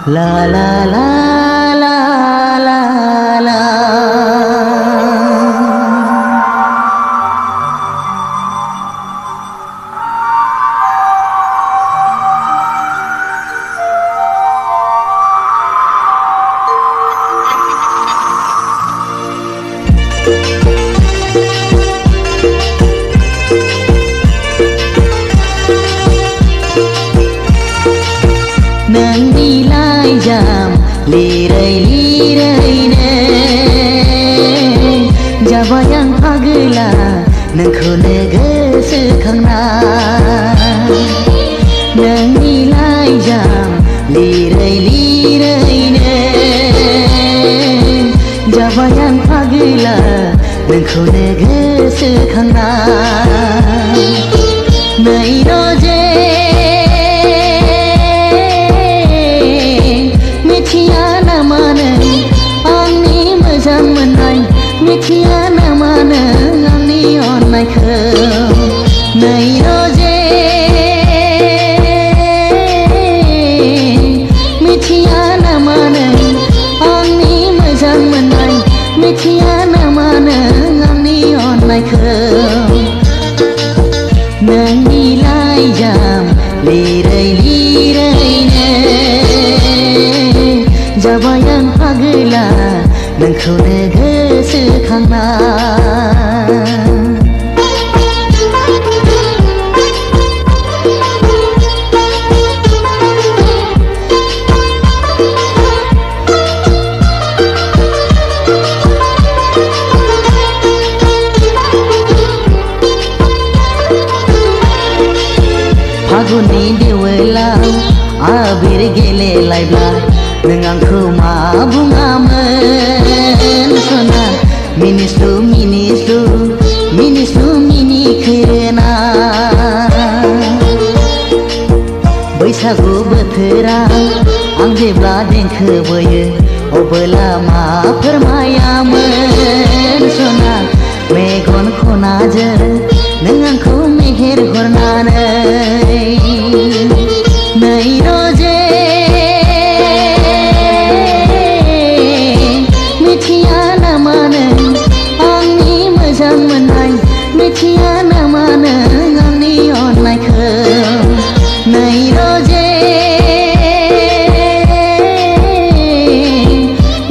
La la la la la la Nang nilai jam lirai-lirainya Jabayang agela nangkhono goसोखांना Nang nilai jam lirai-lirainya Jabayang agela nangkhono goसोखांना Nay roje मिथिया न मानो आंनि अननायखौ नै रोजे मिथिया न मानो आंनि मोजां मोननाय मिथिया न मानो आंनि अननायखौ नोंनि लाइजाम लिरै-लिरैनो जाबाय आं पागला नोंखौनो गोसोखांना फागुननि देवोलाव आबिर गेलेलायब्ला नों आंखौ मा बुङामोन सना मिनिस्लु मिनिस्लु मिनिस्लु मिनिखोना बैसागु बोथोराव आं जेब्ला देंखो बोयो अबोला मा फोरमायामोन सना मेगन खनाजों नों आंखौ मेहेर हरनानै नै रोजे मिथिया न मानो आंनि मोजां मोननाय मिथिया न मानो आंनि अननायखौ नै रोजे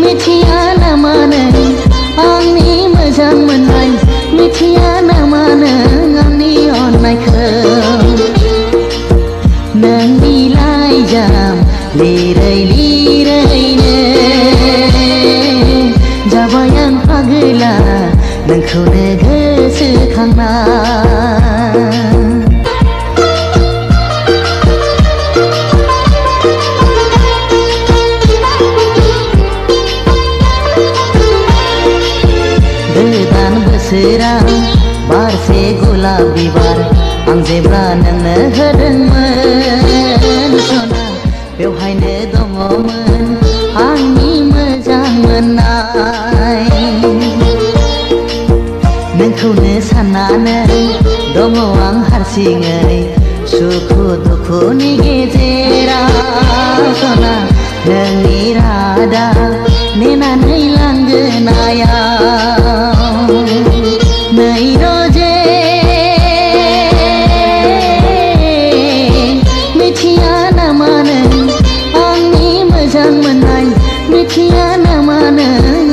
मिथिया न मानो आंनि मोजां मोननाय मिथिया न मानो आंनि अननायखौ नोंनि लाइजाम लिरै-लिरैनो जाबाय आं पागला नोंखौनो गोसोखांना गोदान बोसोराव बारसे गलाब बिबार आं जेब्ला नोंनो होदोंमोन सना बेवहायनो दङमोन आंनि मोजां मोननाय नोंखौनो साननानै दङ आं हारसिङै सुखु दुखुनि गेजेराव सना नोंनि रादाब नेनानै लांगोनायाव नै रोजे मिथिया न मानो आंनि मोजां मोननाय मिथिया न मानो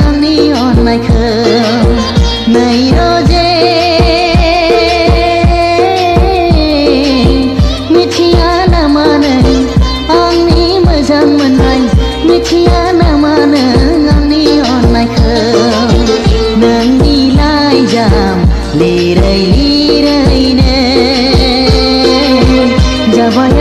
आंनि अननायखौ नै रोजे मिथिया न मानो आंनि मोजां मोननाय मिथिया न मानो आंनि अननायखौ नोंनि लाइजाम लिरै-लिरैनो जाबाय